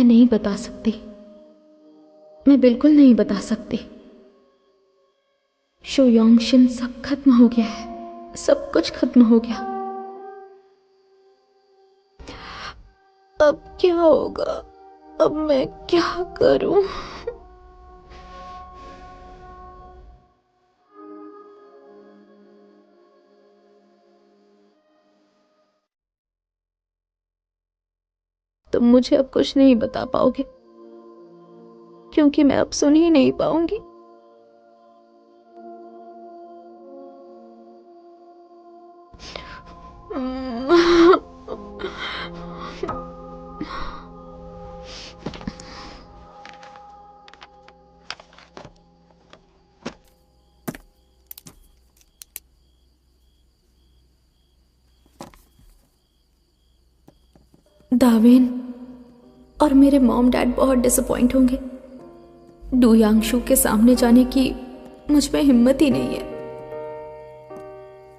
मैं नहीं बता सकती, मैं बिल्कुल नहीं बता सकती। शो योंगशिन सब खत्म हो गया है, सब कुछ खत्म हो गया। अब क्या होगा? अब मैं क्या करूं? तुम मुझे अब कुछ नहीं बता पाओगे, क्योंकि मैं अब सुन ही नहीं पाऊंगी। दावेन और मेरे मॉम डैड बहुत डिसअपॉइंट होंगे। डू यांगशु के सामने जाने की मुझ में हिम्मत ही नहीं है।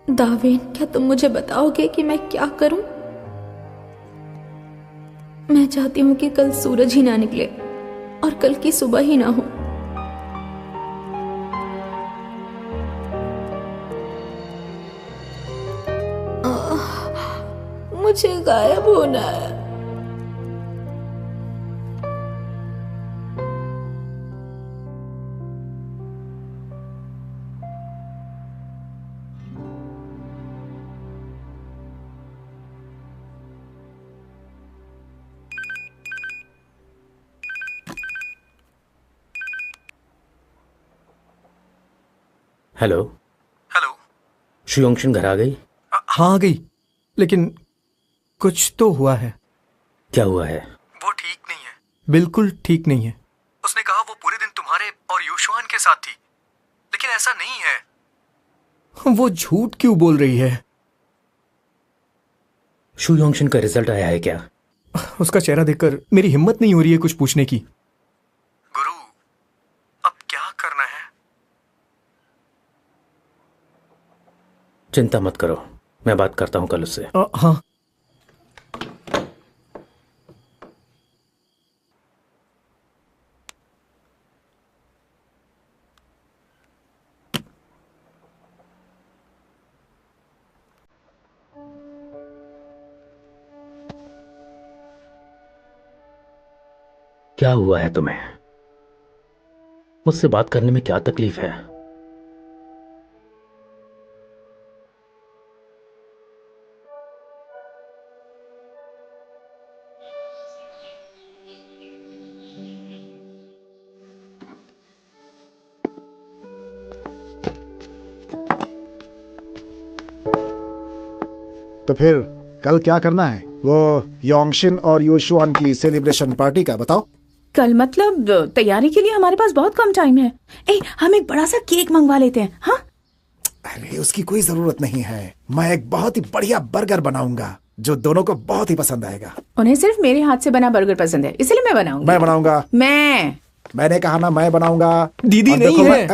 दावेन, क्या तुम मुझे बताओगे कि मैं क्या करूं? मैं चाहती हूं कि कल सूरज ही ना निकले और कल की सुबह ही ना हो। मुझे गायब होना है। हेलो। हेलो। शुयोंगशिन घर आ गई? हाँ, आ गई, लेकिन कुछ तो हुआ है। क्या हुआ है? वो ठीक नहीं है, बिल्कुल ठीक नहीं है। उसने कहा वो पूरे दिन तुम्हारे और यूशुआन के साथ थी, लेकिन ऐसा नहीं है। वो झूठ क्यों बोल रही है? शुयोंगशिन का रिजल्ट आया है क्या? उसका चेहरा देखकर मेरी हिम्मत नहीं हो रही है कुछ पूछने की। गुरु, अब क्या करना है? चिंता मत करो, मैं बात करता हूं कल उससे। हाँ। क्या हुआ है तुम्हें? मुझसे बात करने में क्या तकलीफ है? तो फिर कल क्या करना है? वो योंगशिन और यूशुआन की सेलिब्रेशन पार्टी का बताओ। कल मतलब तैयारी के लिए हमारे पास बहुत कम टाइम है। हम एक बड़ा सा केक मंगवा लेते हैं। हाँ? अरे उसकी कोई जरूरत नहीं है, मैं एक बहुत ही बढ़िया बर्गर बनाऊंगा जो दोनों को बहुत ही पसंद आएगा। उन्हें सिर्फ मेरे हाथ से बना बर्गर पसंद है, इसलिए मैं बनाऊंगी। मैं बनाऊंगा। मैंने कहा ना, मैं बनाऊंगा। दीदी नहीं है।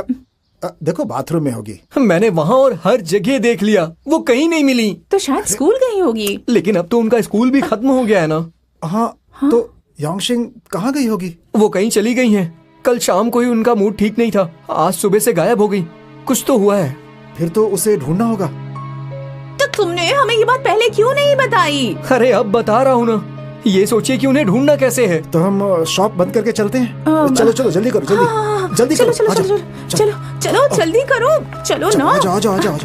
देखो बाथरूम में होगी। मैंने वहाँ और हर जगह देख लिया, वो कहीं नहीं मिली। तो शायद स्कूल गई होगी। लेकिन अब तो उनका स्कूल भी खत्म हो गया है ना। हाँ? तो योंगशिन कहाँ गई होगी? वो कहीं चली गई हैं। कल शाम को ही उनका मूड ठीक नहीं था, आज सुबह से गायब हो गई। कुछ तो हुआ है। फिर तो उसे ढूंढना होगा। तो तुमने हमें ये बात पहले क्यों नहीं बताई? अरे अब बता रहा हूँ ना, ये सोचिए कि उन्हें ढूंढना कैसे है। तो हम शॉप बंद करके चलते हैं। चलो चलो जल्दी करो, जल्दी जल्दी चलो करो। चलो चलो चलो चलो जल्दी करो, चलो ना। आ जाओ आ जाओ।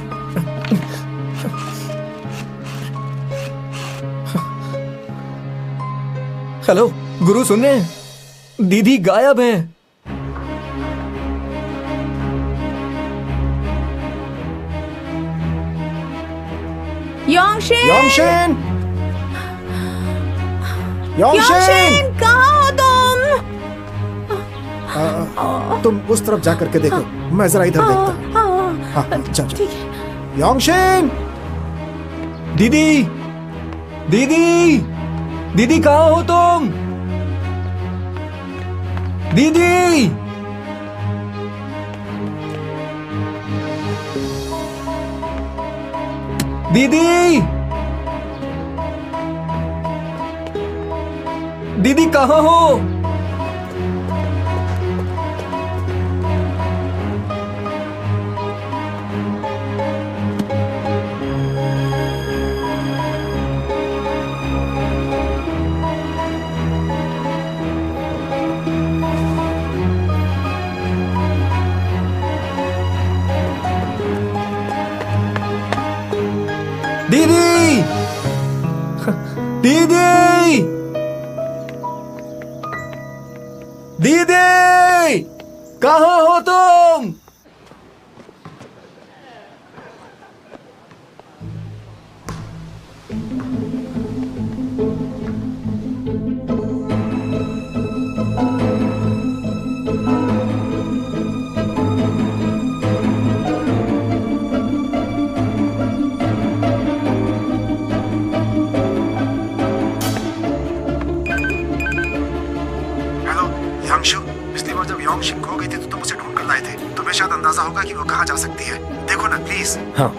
हेलो गुरु, सुन रहे हैं? दीदी गायब हैं। योंगशिन, कहाँ हो तुम? तुम उस तरफ जा करके देखो, मैं जरा इधर देखता हूँ। हाँ, ठीक है। योंगशिन! दीदी, दीदी, दीदी कहाँ हो तुम? दीदी! दीदी! दीदी कहाँ हो? दीदी! दीदी! दीदी! कहाँ हो तुम? हेलो यांशु, पिछली बार जब योंगशिन खो गई थी तो तुम उसे ढूंढ कर लाए थे। तुम्हें शायद अंदाजा होगा कि वो कहाँ जा सकती है। देखो ना प्लीज। हाँ।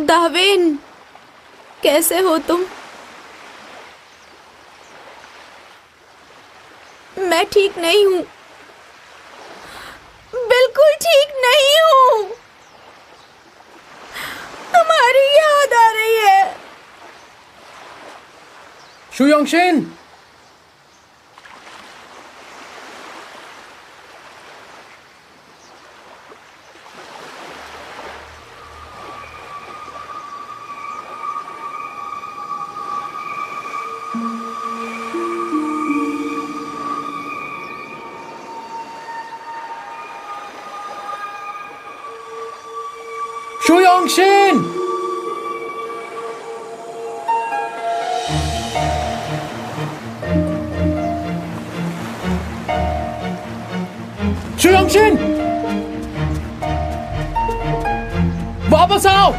दावेन, कैसे हो तुम? मैं ठीक नहीं हूं, बिल्कुल ठीक नहीं हूं। तुम्हारी याद आ रही है। शु योंगशिन! शु योंगशिन! शु योंगशिन! वापस आओ!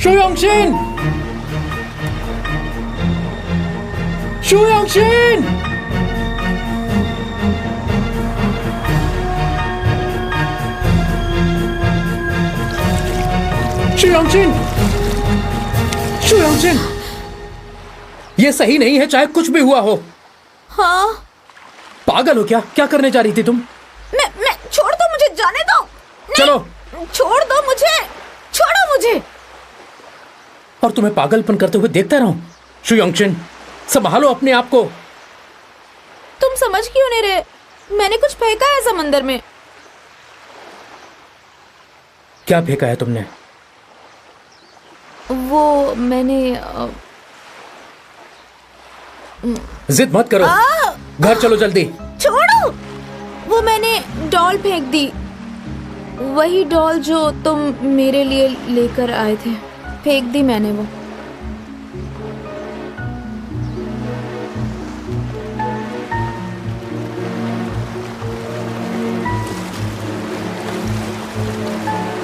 शु योंगशिन! शु योंगशिन! शु योंगशिन! शु योंगशिन! ये सही नहीं है, चाहे कुछ भी हुआ हो। हाँ? पागल हो क्या? क्या करने जा रही थी तुम? मैं छोड़ दो, मुझे जाने दो। चलो। छोड़ दो मुझे, छोड़ो मुझे। और तुम्हें पागलपन करते हुए देखता रहूं? शु योंगशिन, संभालो अपने आप को। तुम समझ क्यों नहीं रहे? मैंने कुछ फेंका है समंदर में। क्या फेंका है तुमने? वो मैंने जिद मत करो, घर चलो जल्दी। छोड़ो। वो मैंने डॉल फेंक दी, वही डॉल जो तुम मेरे लिए लेकर आए थे। फेंक दी मैंने वो।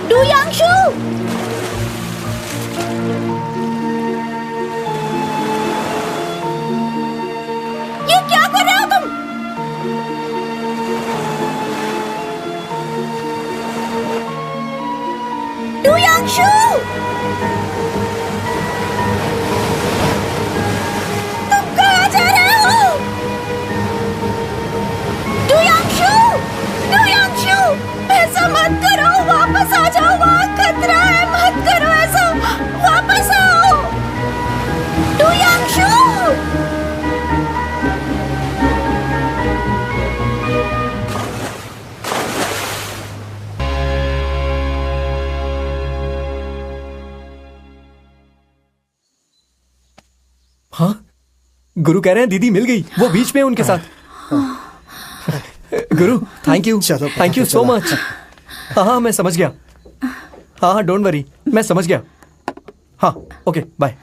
डू यांशु! ये क्या कर रहे हो तुम? डू यांशु! तुम कहाँ जा रहे हो? डू यांशु! डू यांशु! ऐसा मत करो, वापस आ जाओ, वहाँ खतरा है। मत करो ऐसा, वापस आओ। डू यांशु! हाँ, गुरु कह रहे हैं दीदी मिल गई, वो बीच में है उनके साथ। गुरु थैंक यू, चलो, थैंक यू सो मच। हाँ हाँ मैं समझ गया। हाँ हाँ डोंट वरी, मैं समझ गया। हाँ ओके बाय।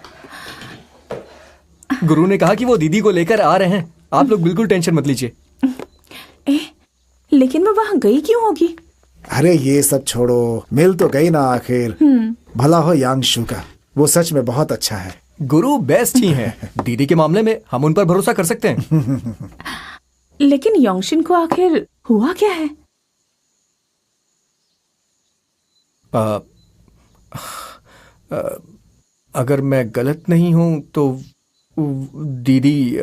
गुरु ने कहा कि वो दीदी को लेकर आ रहे हैं, आप लोग बिल्कुल टेंशन मत लीजिए। लेकिन वो वहां गई क्यों होगी? अरे ये सब छोड़ो, मिल तो गई ना आखिर। भला हो यांगशु का, वो सच में बहुत अच्छा है। गुरु बेस्ट ही हैं। दीदी के मामले में हम उन पर भरोसा कर सकते हैं। लेकिन योंगशिन को आखिर हुआ क्या है? अगर मैं गलत नहीं हूं तो दीदी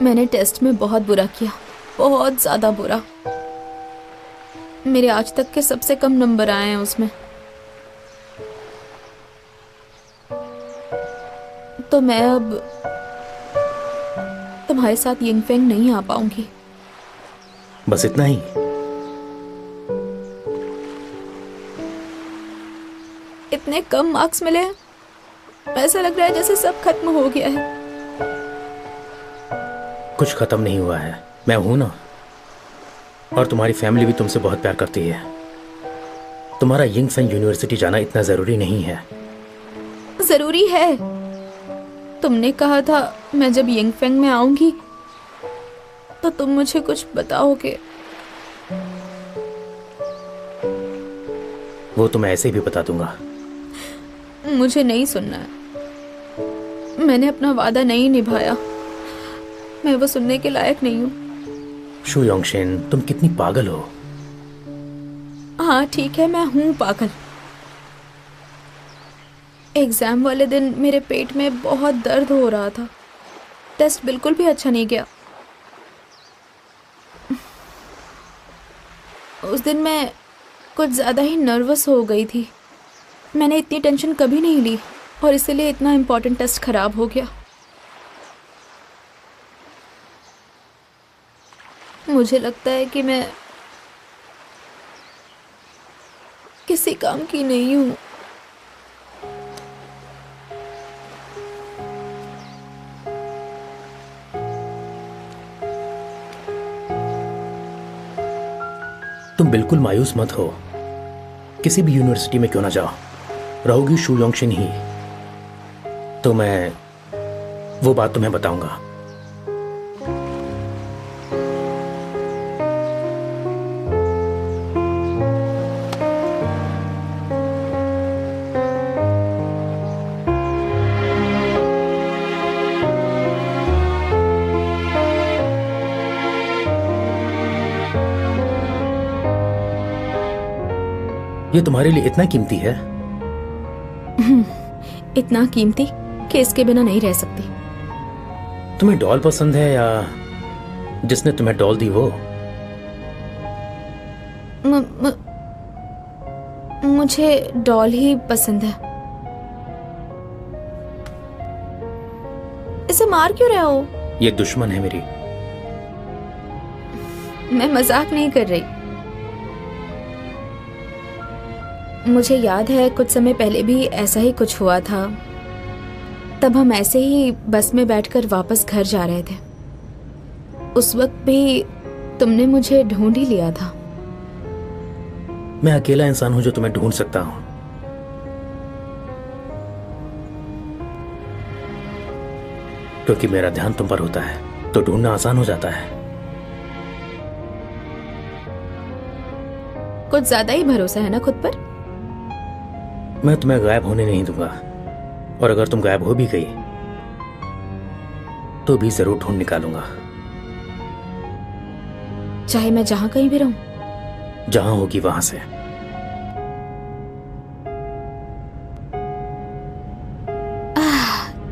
मैंने टेस्ट में बहुत बुरा किया, बहुत ज्यादा बुरा। मेरे आज तक के सबसे कम नंबर आए हैं उसमें। तो मैं अब तुम्हारे साथ यिंगफेंग नहीं आ पाऊंगी। बस इतना ही? इतने कम मार्क्स मिले, ऐसा लग रहा है जैसे सब खत्म हो गया है। कुछ खत्म नहीं हुआ है, मैं हूं ना। और तुम्हारी फैमिली भी तुमसे बहुत प्यार करती है। तुम्हारा यिंगफेंग यूनिवर्सिटी जाना इतना जरूरी नहीं है। जरूरी है। तुमने कहा था मैं जब यिंगफेंग में आऊंगी तो तुम मुझे कुछ बताओगे। वो तो मैं ऐसे ही भी बता दूंगा। मुझे नहीं सुनना है। मैंने अपना वादा नहीं निभाया। मैं वो सुनने के लायक नहीं हूँ। शू योंगशिन, तुम कितनी पागल हो। हाँ ठीक है, मैं हूँ पागल। एग्जाम वाले दिन मेरे पेट में बहुत दर्द हो रहा था। टेस्ट बिल्कुल भी अच्छा नहीं गया। उस दिन मैं कुछ ज़्यादा ही नर्वस हो गई थी। मैंने इतनी टेंशन कभी नहीं ली और इसीलिए इतना इम्पोर्टेंट टेस्ट खराब हो गया। मुझे लगता है कि मैं किसी काम की नहीं हूँ। तुम बिल्कुल मायूस मत हो। किसी भी यूनिवर्सिटी में क्यों ना जाओ, रहोगी शू योंगशिन ही। तो मैं वो बात तुम्हें बताऊंगा। ये तुम्हारे लिए इतना कीमती है? इतना कीमती कि इसके बिना नहीं रह सकती। तुम्हें डॉल पसंद है या जिसने तुम्हें डॉल दी वो? मुझे डॉल ही पसंद है। इसे मार क्यों रहे हो? ये दुश्मन है मेरी। मैं मजाक नहीं कर रही। मुझे याद है कुछ समय पहले भी ऐसा ही कुछ हुआ था। तब हम ऐसे ही बस में बैठकर वापस घर जा रहे थे। उस वक्त भी तुमने मुझे ढूंढ ही लिया था। मैं अकेला इंसान हूं जो तुम्हें ढूंढ सकता हूं। क्योंकि मेरा ध्यान तुम पर होता है तो ढूंढना आसान हो जाता है। कुछ ज्यादा ही भरोसा है ना खुद पर। मैं तुम्हें गायब होने नहीं दूंगा, और अगर तुम गायब हो भी गई तो भी जरूर ढूंढ निकालूंगा। चाहे मैं जहां कहीं भी रहूं। जहां होगी वहां से।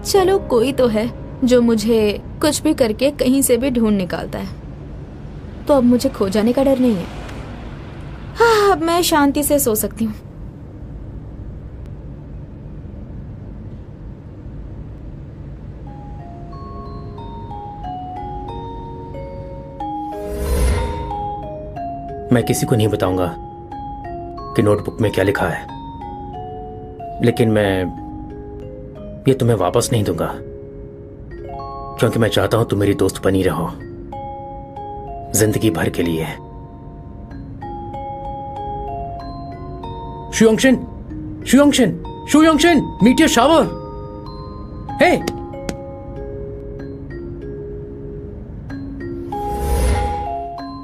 चलो कोई तो है जो मुझे कुछ भी करके कहीं से भी ढूंढ निकालता है। तो अब मुझे खो जाने का डर नहीं है। हाँ, अब मैं शांति से सो सकती हूँ। मैं किसी को नहीं बताऊंगा कि नोटबुक में क्या लिखा है, लेकिन मैं ये तुम्हें वापस नहीं दूंगा क्योंकि मैं चाहता हूं तुम मेरी दोस्त बनी रहो जिंदगी भर के लिए। शुयोंगशिन, शुयोंगशिन, शुयोंगशिन, मीट योर शावर। हे,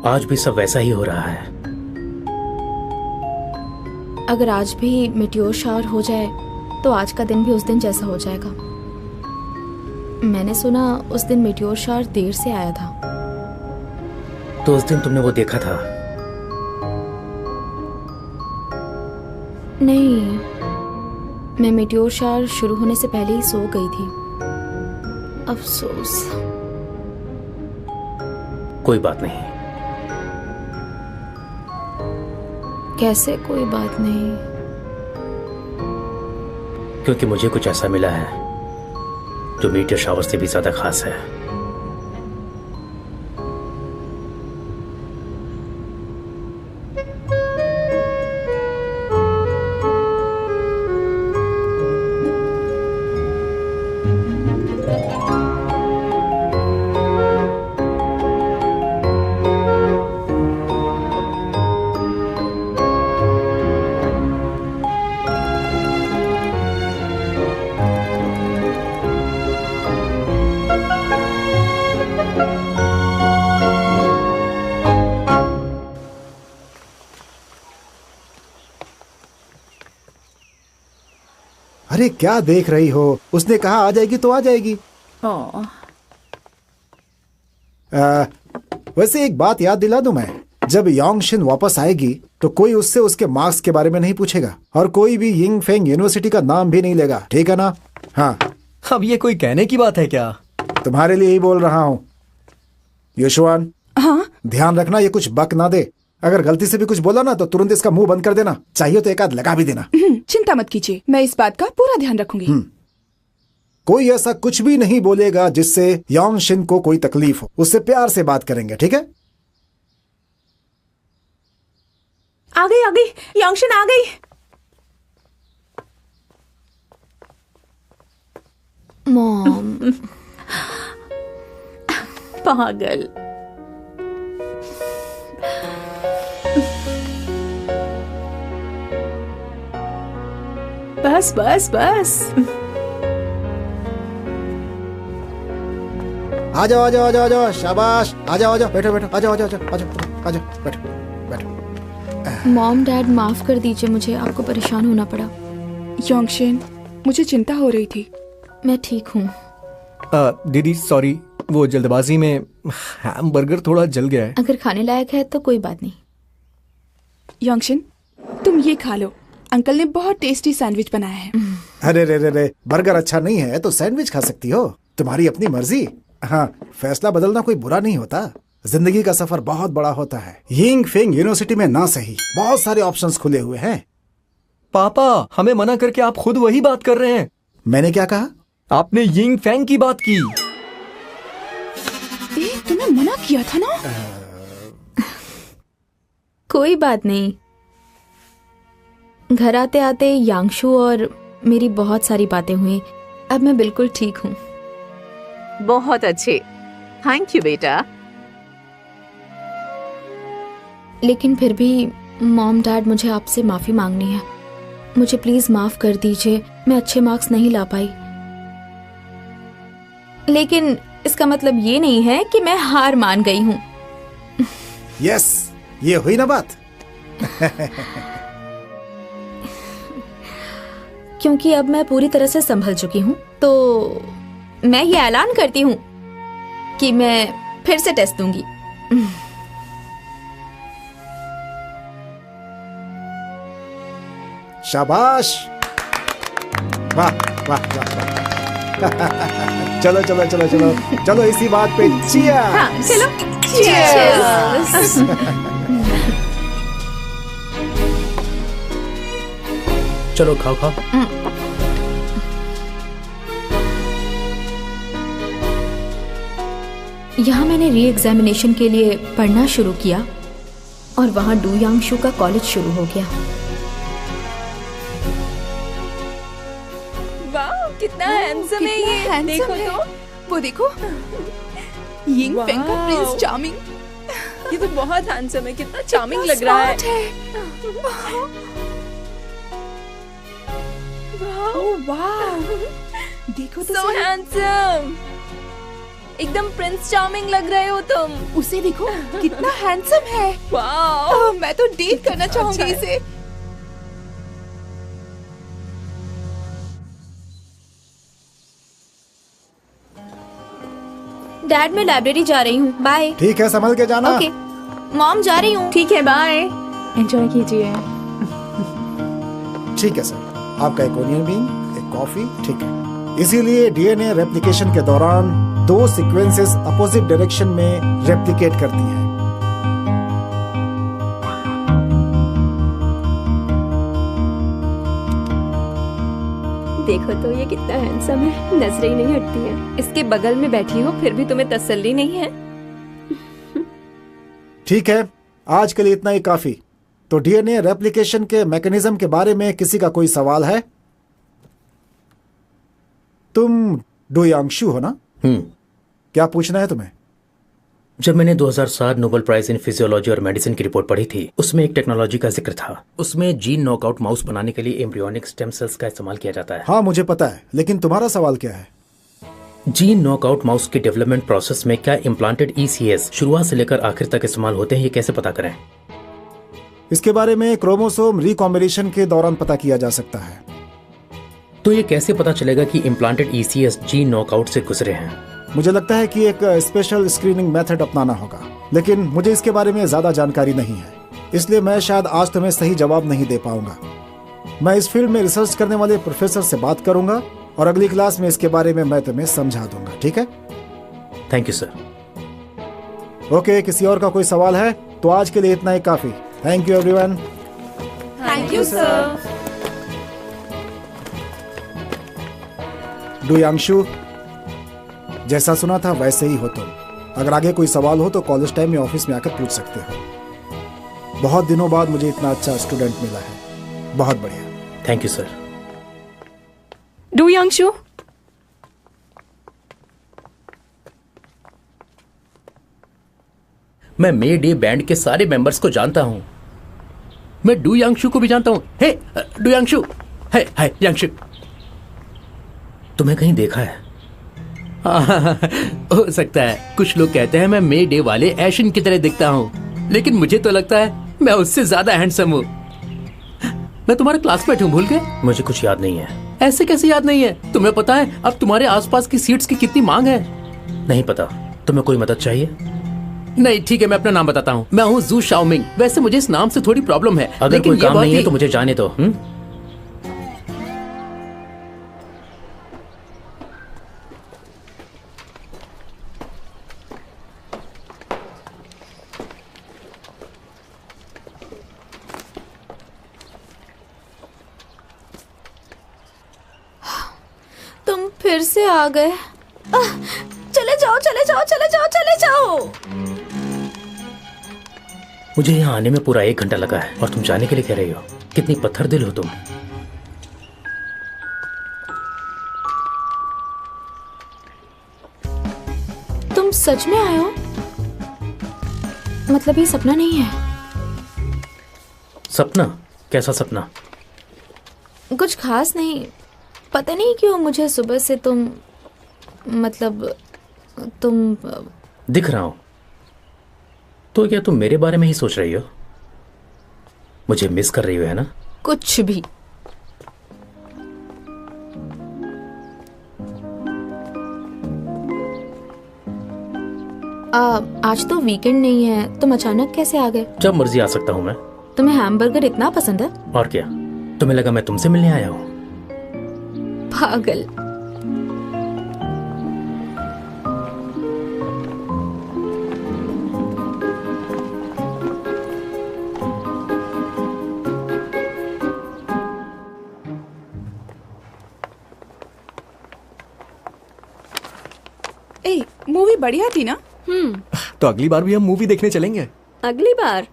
आज भी सब वैसा ही हो रहा है। अगर आज भी मेटियोर शावर हो जाए तो आज का दिन भी उस दिन जैसा हो जाएगा। मैंने सुना उस दिन मेटियोर शावर देर से आया था। तो उस दिन तुमने वो देखा था? नहीं, मैं मेटियोर शावर शुरू होने से पहले ही सो गई थी। अफसोस। कोई बात नहीं। कैसे कोई बात नहीं? क्योंकि मुझे कुछ ऐसा मिला है जो मीट योर शावर से भी ज्यादा खास है। अरे क्या देख रही हो? उसने कहा आ जाएगी तो आ जाएगी। वैसे एक बात याद दिला दूं मैं, जब योंगशिन वापस आएगी तो कोई उससे उसके मार्क्स के बारे में नहीं पूछेगा और कोई भी यिंग फेंग यूनिवर्सिटी का नाम भी नहीं लेगा, ठीक है ना? हाँ। अब ये कोई कहने की बात है क्या? तुम्हारे लिए ही बोल रहा हूँ। युशुआन, हाँ? ध्यान रखना ये कुछ बक ना दे। अगर गलती से भी कुछ बोला ना तो तुरंत इसका मुंह बंद कर देना, चाहिए तो एक आध लगा भी देना। चिंता मत कीजिए, मैं इस बात का पूरा ध्यान रखूंगी। कोई ऐसा कुछ भी नहीं बोलेगा जिससे योंगशिन को कोई तकलीफ हो। उससे प्यार से बात करेंगे, ठीक है? आ गई, योंगशिन आ गई। मॉम। पागल। बस बस बस। आ जाओ आ जाओ आ जाओ आ जाओ, शाबाश, आ जाओ आ जाओ, बैठो बैठो, आ जाओ आ जाओ आ जाओ आ जाओ आ जाओ, बैठो बैठो। मॉम डैड माफ कर दीजिए, मुझे आपको परेशान होना पड़ा। योंगशिन, मुझे चिंता हो रही थी। मैं ठीक हूँ। दीदी सॉरी, वो जल्दबाजी में हैमबर्गर थोड़ा जल गया है। अगर खाने लायक है तो कोई बात नहीं। योंगशिन, तुम ये खा लो, अंकल ने बहुत टेस्टी सैंडविच बनाया है। अरे रे रे रे, बर्गर अच्छा नहीं है तो सैंडविच खा सकती हो, तुम्हारी अपनी मर्जी। हाँ, फैसला बदलना कोई बुरा नहीं होता। जिंदगी का सफर बहुत बड़ा होता है। यिंग फेंग यूनिवर्सिटी में ना सही, बहुत सारे ऑप्शंस खुले हुए हैं। पापा, हमें मना करके आप खुद वही बात कर रहे हैं। मैंने क्या कहा? आपने यिंग फेंग की बात की। तुम्हें मना किया था ना। कोई बात नहीं। घर आते आते यांगशु और मेरी बहुत सारी बातें हुई। अब मैं बिल्कुल ठीक हूँ। बहुत अच्छे, थैंक यू बेटा। लेकिन फिर भी मॉम डैड, मुझे आपसे माफी मांगनी है। मुझे प्लीज माफ कर दीजिए, मैं अच्छे मार्क्स नहीं ला पाई। लेकिन इसका मतलब ये नहीं है कि मैं हार मान गई हूँ। यस, ये हुई ना बात। क्योंकि अब मैं पूरी तरह से संभल चुकी हूँ, तो मैं ये ऐलान करती हूँ कि मैं फिर से टेस्ट दूंगी। शाबाश, वाह वाह वाह वाह। चलो चलो चलो चलो चलो, इसी बात पे cheers। हाँ, चलो cheers। चलो खाओ खाओ। यहाँ मैंने री एग्जामिनेशन के लिए पढ़ना शुरू किया और वहाँ डू यांगशु का कॉलेज शुरू हो गया। वाह, कितना हैंडसम है ये। देखो तो, वो देखो, यिंग फेंग का प्रिंस चार्मिंग। ये तो बहुत हैंडसम है, कितना चार्मिंग लग रहा है। वाह, देखो तो सो हैंडसम, एकदम प्रिंस चार्मिंग लग रहे हो तुम। उसे देखो कितना हैंडसम है। वाह, मैं तो डेट करना चाहूंगी इसे। डैड मैं लाइब्रेरी जा रही हूँ, बाय। ठीक है, संभल के जाना। ओके मॉम, जा रही हूँ। ठीक है, बाय। एंजॉय कीजिए। ठीक है सर, आपका एक ओनियन बीन, एक कॉफी, ठीक है। इसीलिए डीएनए रेप्लिकेशन के दौरान दो सीक्वेंसेस अपोजिट डायरेक्शन में रेप्लिकेट करती हैं। देखो तो ये कितना हैंडसम है, नजरें ही नहीं हटती हैं। इसके बगल में बैठी हो फिर भी तुम्हें तसल्ली नहीं है। ठीक है, आज के लिए इतना ही काफी। तो डीएनए रेप्लिकेशन के मैकेनिज्म के बारे में किसी का कोई सवाल है? तुम डू यांगशु हो ना? क्या पूछना है तुम्हें? जब मैंने 2007 नोबेल प्राइज इन फिजियोलॉजी और मेडिसिन की रिपोर्ट पढ़ी थी, उसमें एक टेक्नोलॉजी का जिक्र था। उसमें जीन नॉकआउट माउस बनाने के लिए एम्ब्रियोनिक स्टेम सेल्स का इस्तेमाल किया जाता है। हाँ मुझे पता है, लेकिन तुम्हारा सवाल क्या है? जीन नॉकआउट माउस की डेवलपमेंट प्रोसेस में क्या इम्प्लांटेड ECS शुरुआत से लेकर आखिर तक इस्तेमाल होते हैं, ये कैसे पता करें? इसके बारे में क्रोमोसोम रिकॉम्बिनेशन के दौरान पता किया जा सकता है। तो ये कैसे पता चलेगा कि इम्प्लांटेड ECS जीन नॉकआउट से गुजरे हैं? मुझे लगता है कि एक स्पेशल स्क्रीनिंग मेथड अपनाना होगा, लेकिन मुझे इसके बारे में ज्यादा जानकारी नहीं है, इसलिए मैं शायद आज तुम्हें सही जवाब नहीं दे पाऊंगा। मैं इस फील्ड में रिसर्च करने वाले प्रोफेसर से बात करूंगा और अगली क्लास में इसके बारे में मैं तुम्हें समझा दूंगा, ठीक है? Thank you sir. ओके, किसी और का कोई सवाल है? तो आज के लिए इतना ही काफी। Thank you everyone. Thank you sir. Du Yangshu, जैसा सुना था वैसे ही हो तुम। अगर आगे कोई सवाल हो तो कॉलेज टाइम में ऑफिस में आकर पूछ सकते हो। बहुत दिनों बाद मुझे इतना अच्छा स्टूडेंट मिला है, बहुत बढ़िया। Thank you sir. डू यांगशु, मैं मे डे बैंड के सारे मेंबर्स को जानता हूं। मैं डू यांगशु को भी जानता हूं। हे डू यांगशु, हे हाय यांगशु, तुम्हें कहीं देखा है? हो सकता है कुछ लोग कहते हैं मैं मे डे वाले एशन की तरह दिखता हूं, लेकिन मुझे तो लगता है मैं उससे ज्यादा हैंडसम हूं। मैं तुम्हारे क्लासमेट हूं, भूल गए? मुझे कुछ याद नहीं है। ऐसे कैसे याद नहीं है? तुम्हें पता है अब तुम्हारे आसपास की सीट्स की कितनी मांग है? नहीं पता। तुम्हें कोई मदद चाहिए? नहीं, ठीक है, मैं अपना नाम बताता हूँ। मैं हूँ जू शाओमिंग। वैसे मुझे इस नाम से थोड़ी प्रॉब्लम है। अगर कोई काम नहीं है तो मुझे जाने दो। तुम फिर से आ गए। चले जाओ चले जाओ चले जाओ चले जाओ। मुझे यहाँ आने में पूरा 1 घंटा लगा है और तुम जाने के लिए कह रही हो? कितनी पत्थर दिल हो तुम। तुम सच में आए हो? मतलब ये सपना नहीं है? सपना? कैसा सपना? कुछ खास नहीं, पता नहीं क्यों मुझे सुबह से तुम दिख रहा हूं। तो क्या तुम मेरे बारे में ही सोच रही हो? मुझे मिस कर रही हो, है ना? कुछ भी। आज तो वीकेंड नहीं है, तुम अचानक कैसे आ गए? जब मर्जी आ सकता हूं मैं। तुम्हें हैमबर्गर इतना पसंद है? और क्या, तुम्हें लगा मैं तुमसे मिलने आया हूं? पागल। मूवी बढ़िया थी ना? तो अगली बार भी हम मूवी देखने चलेंगे। अगली बार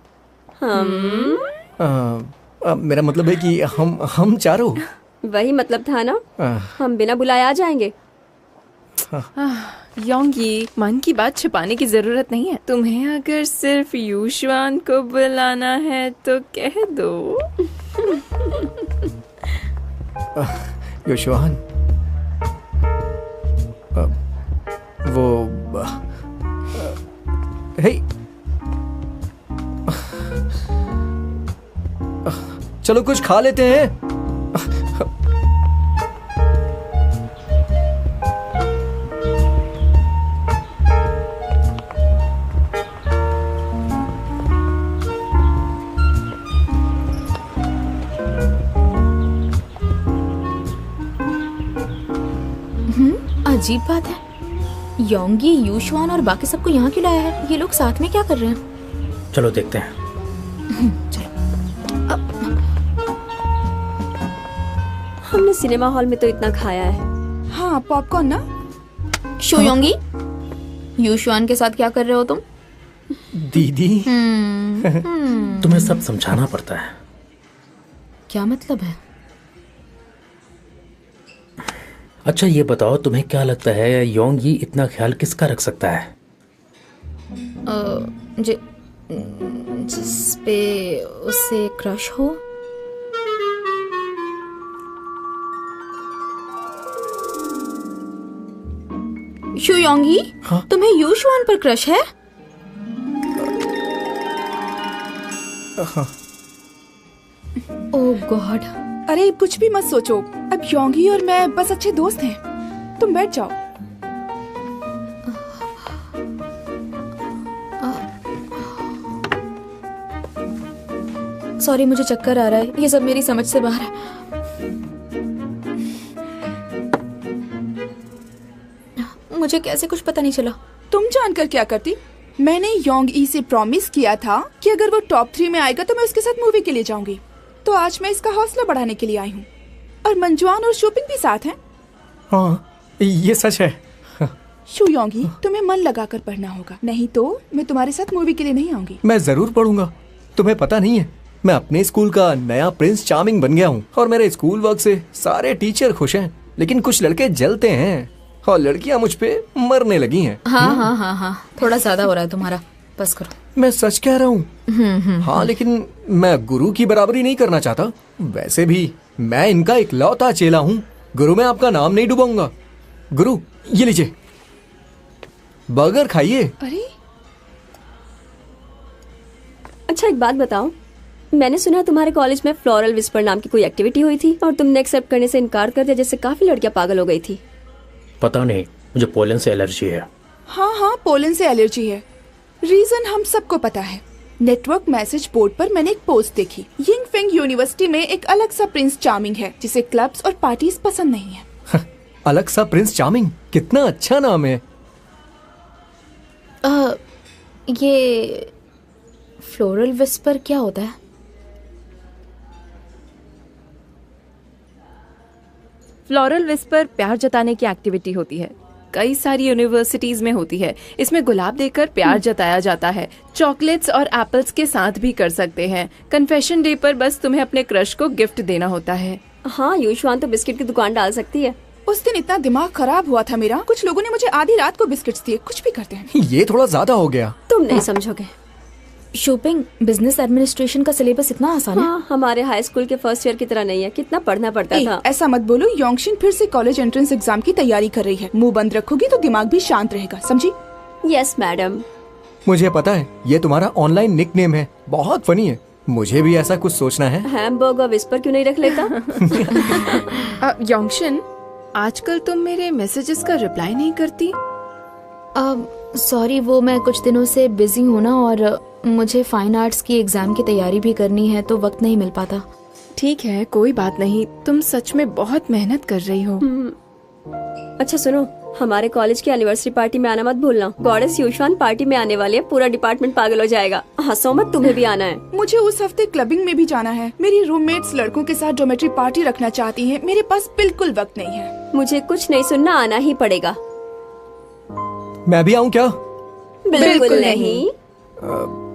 मेरा मतलब है कि हम चारों। वही मतलब था ना, हम बिना बुलाए आ जाएंगे। योंगी, मन की बात छिपाने की जरूरत नहीं है। तुम्हें अगर सिर्फ यूशुआन को बुलाना है तो कह दो। योशुआन, वो हे, चलो कुछ खा लेते हैं। अजीब बात है, योंगी, यूशुआन और बाकी सबको यहाँ क्यों लाया है? ये लोग साथ में क्या कर रहे हैं? चलो देखते हैं। हमने सिनेमा हॉल में तो इतना खाया है। हाँ, पॉपकॉर्न ना। शो योंगी, यूशुआन के साथ क्या कर रहे हो तुम? दीदी, तुम्हें सब समझाना पड़ता है। क्या मतलब है? अच्छा ये बताओ, तुम्हें क्या लगता है योंगी इतना ख्याल किसका रख सकता है? जिस पे उसे क्रश हो। शू योंगी, हाँ? तुम्हें यूशुआन पर क्रश है? हाँ। ओह गॉड। अरे कुछ भी मत सोचो, अब योंगी और मैं बस अच्छे दोस्त हैं। तुम बैठ जाओ। सॉरी, मुझे चक्कर आ रहा है, ये सब मेरी समझ से बाहर है। मुझे कैसे कुछ पता नहीं चला। तुम जानकर क्या करती? मैंने योंग ई से प्रॉमिस किया था कि अगर वो टॉप 3 में आएगा तो मैं उसके साथ मूवी के लिए जाऊंगी। तो आज मैं इसका हौसला बढ़ाने के लिए आई हूँ। और मंजुआन और शोपिंग भी साथ हैं। हाँ, ये सच है। शू योंगी, तुम्हें मन लगाकर पढ़ना होगा, नहीं तो मैं तुम्हारे साथ मूवी के लिए नहीं आऊंगी। मैं जरूर पढ़ूंगा। तुम्हें पता नहीं है, मैं अपने स्कूल का नया प्रिंस चार्मिंग बन गया हूँ और मेरे स्कूल वर्क से सारे टीचर खुश हैं, लेकिन कुछ लड़के जलते हैं और लड़कियां मुझ पे मरने लगी हैं। हाँ, थोड़ा ज्यादा हो रहा है तुम्हारा, बस करो। मैं सच कह रहा हूँ। हाँ, लेकिन मैं गुरु की बराबरी नहीं करना चाहता। वैसे भी मैं इनका इकलौता चेला हूँ। गुरु, मैं आपका नाम नहीं डुबाऊंगा। गुरु, ये लीजिए, बर्गर खाइए। अरे अच्छा एक बात बताओ, मैंने सुना तुम्हारे कॉलेज में फ्लोरल विस्पर नाम की कोई एक्टिविटी हुई थी और तुमने एक्सेप्ट करने से इनकार कर दिया, जिससे काफी लड़कियां पागल हो गई थी। पता नहीं, मुझे पोलन से एलर्जी है। हाँ, पोलन से एलर्जी है। रीजन हम सबको पता है। नेटवर्क मैसेज बोर्ड पर मैंने एक पोस्ट देखी। यिंगफिंग यूनिवर्सिटी में एक अलग सा प्रिंस चार्मिंग है जिसे क्लब्स और पार्टीज पसंद नहीं है। अलग सा प्रिंस चार्मिंग, कितना अच्छा नाम है। ये फ्लोरल विस्पर क्या होता है? फ्लोरल विस्पर प्यार जताने की एक्टिविटी होती है। कई सारी यूनिवर्सिटीज में होती है। इसमें गुलाब देकर प्यार जताया जाता है। चॉकलेट्स और एप्पल्स के साथ भी कर सकते हैं। कन्फेशन डे पर बस तुम्हें अपने क्रश को गिफ्ट देना होता है। हाँ, यूशुआन तो बिस्किट की दुकान डाल सकती है। उस दिन इतना दिमाग खराब हुआ था मेरा, कुछ लोगों ने मुझे आधी रात को बिस्किट्स दिए। कुछ भी करते हैं। ये थोड़ा ज्यादा हो गया। तुम नहीं समझोगे। शॉपिंग, बिजनेस एडमिनिस्ट्रेशन का सिलेबस इतना आसान है? हाँ, हमारे हाई स्कूल के फर्स्ट ईयर की तरह नहीं है। कितना पढ़ना पड़ता था। ऐसा मत बोलो। योंगशिन फिर से कॉलेज एंट्रेंस एग्जाम की तैयारी कर रही है। मुंह बंद रखोगी तो दिमाग भी शांत रहेगा, समझी? Yes madam. मुझे पता है, ये तुम्हारा ऑनलाइन निकनेम है। बहुत फनी है। मुझे भी ऐसा कुछ सोचना है। हैमबर्गर विस्पर क्यों नहीं रख लेता? योंगशिन, आजकल तुम मेरे मैसेजेस का रिप्लाई नहीं करती। सॉरी, वो मैं कुछ दिनों से बिजी हूँ ना, और मुझे फाइन आर्ट्स की एग्जाम की तैयारी भी करनी है, तो वक्त नहीं मिल पाता। ठीक है, कोई बात नहीं। तुम सच में बहुत मेहनत कर रही हो। अच्छा सुनो, हमारे कॉलेज की एनिवर्सरी पार्टी में आना मत भूलना। गॉडेस यूशुआन पार्टी में आने वाली है। पूरा डिपार्टमेंट पागल हो जाएगा। हंसो मत, तुम्हें भी आना है। मुझे उस हफ्ते क्लबिंग में भी जाना है। मेरी रूममेट्स लड़कों के साथ ज्योमेट्री पार्टी रखना चाहती हैं। मेरे पास बिल्कुल वक्त नहीं है। मुझे कुछ नहीं सुनना, आना ही पड़ेगा। मैं भी आऊँ क्या? बिल्कुल नहीं।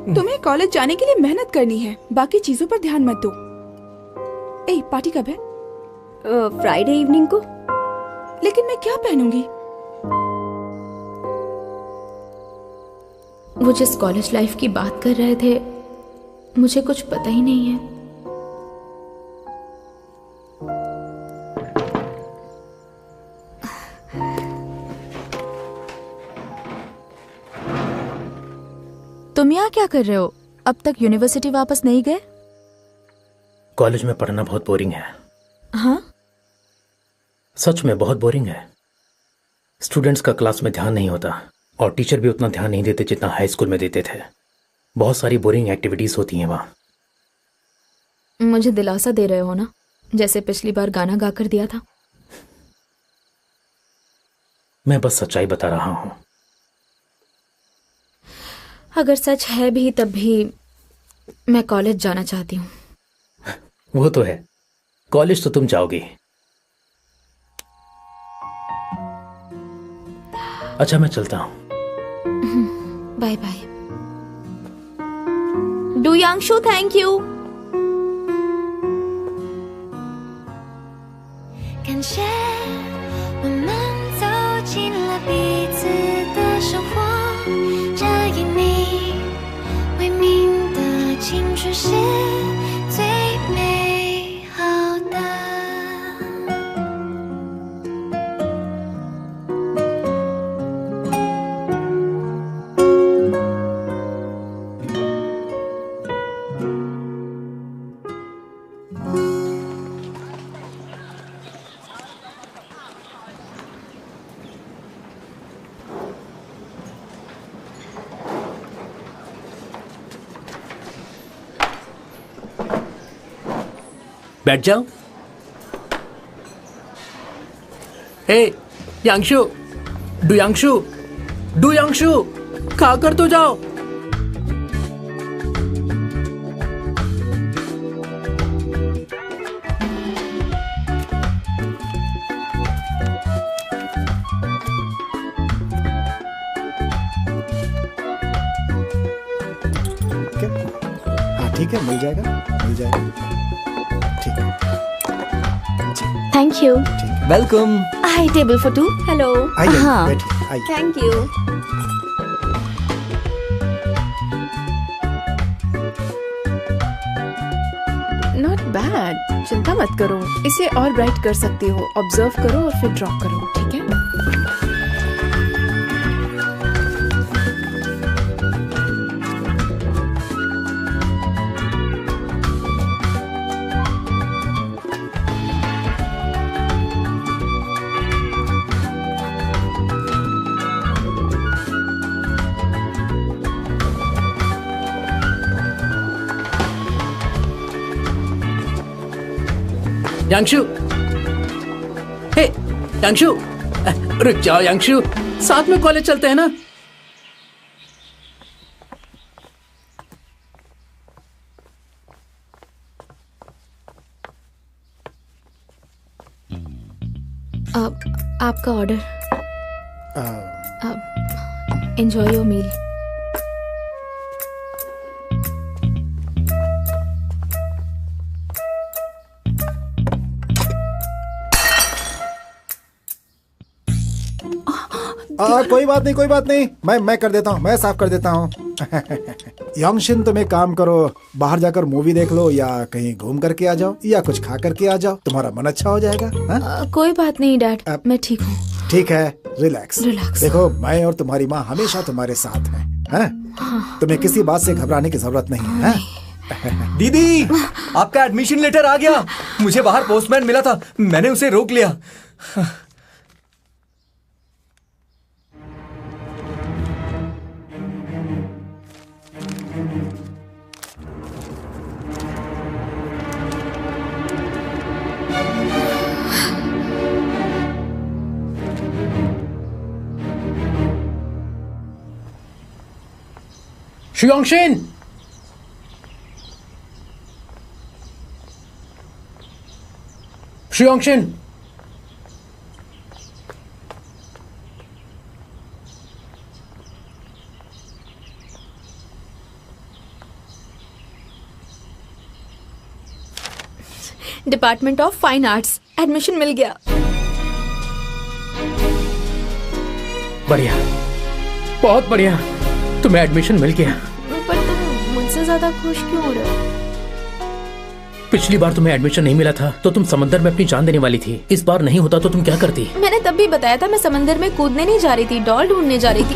तुम्हें कॉलेज जाने के लिए मेहनत करनी है, बाकी चीजों पर ध्यान मत दो। पार्टी कब है? फ्राइडे इवनिंग को। लेकिन मैं क्या पहनूंगी? वो जिस कॉलेज लाइफ की बात कर रहे थे, मुझे कुछ पता ही नहीं है। तुम यहाँ क्या कर रहे हो? अब तक यूनिवर्सिटी वापस नहीं गए? कॉलेज में पढ़ना बहुत बोरिंग है। हाँ? सच में बहुत बोरिंग है। स्टूडेंट्स का क्लास में ध्यान नहीं होता और टीचर भी उतना ध्यान नहीं देते जितना हाई स्कूल में देते थे। बहुत सारी बोरिंग एक्टिविटीज होती हैं वहाँ। मुझे दिलासा दे रहे हो ना, जैसे पिछली बार गाना गाकर दिया था। मैं बस सच्चाई बता रहा हूँ। अगर सच है भी तब भी मैं कॉलेज जाना चाहती हूँ। वो तो है, कॉलेज तो तुम जाओगी। अच्छा मैं चलता हूँ। Bye bye. Duyanshu, thank you. 感谢我们走进了彼此的生活，这一你为名的青春是最美好的。बैठ जाओ। हे यांशु, डुयांशु, खाकर तो जाओ। हाँ ठीक है, मिल जाएगा। ठीक है, thank you. Welcome. Hi, table for two. Hello. आइए, हाँ। बैठिए, आइए। Thank you. नॉट बैड, चिंता मत करो, इसे और ब्राइट कर सकती हो। ऑब्जर्व करो और फिर ड्रॉ करो, ठीक है? यांशु, हे यांशु, रुक जाओ यांशु, साथ में कॉलेज चलते हैं ना। आपका ऑर्डर। Enjoy your meal. कोई बात नहीं, मैं कर देता हूँ, मैं साफ कर देता हूँ। यंगशिन, तुम एक काम करो, बाहर जाकर मूवी देख लो या कहीं घूम करके आ जाओ या कुछ खा करके आ जाओ, तुम्हारा मन अच्छा हो जाएगा। कोई बात नहीं डैड, मैं ठीक हूँ। ठीक है, रिलैक्स। रिलैक्स। देखो, मैं और तुम्हारी माँ हमेशा तुम्हारे साथ हैं। तुम्हें किसी बात से घबराने की जरूरत नहीं है। दीदी, आपका एडमिशन लेटर आ गया। मुझे बाहर पोस्टमैन मिला था, मैंने उसे रोक लिया। Shuyangshin, Shuyangshin, department of fine arts, admission मिल गया। बढ़िया, बहुत बढ़िया, तुम्हें एडमिशन मिल गया। पर तुम मुझसे ज्यादा खुश क्यों हो रहे हो? पिछली बार तुम्हें एडमिशन नहीं मिला था तो तुम समंदर में अपनी जान देने वाली थी। इस बार नहीं होता तो तुम क्या करती? मैंने तब भी बताया था, मैं समंदर में कूदने नहीं जा रही थी, डॉल ढूंढने जा रही थी।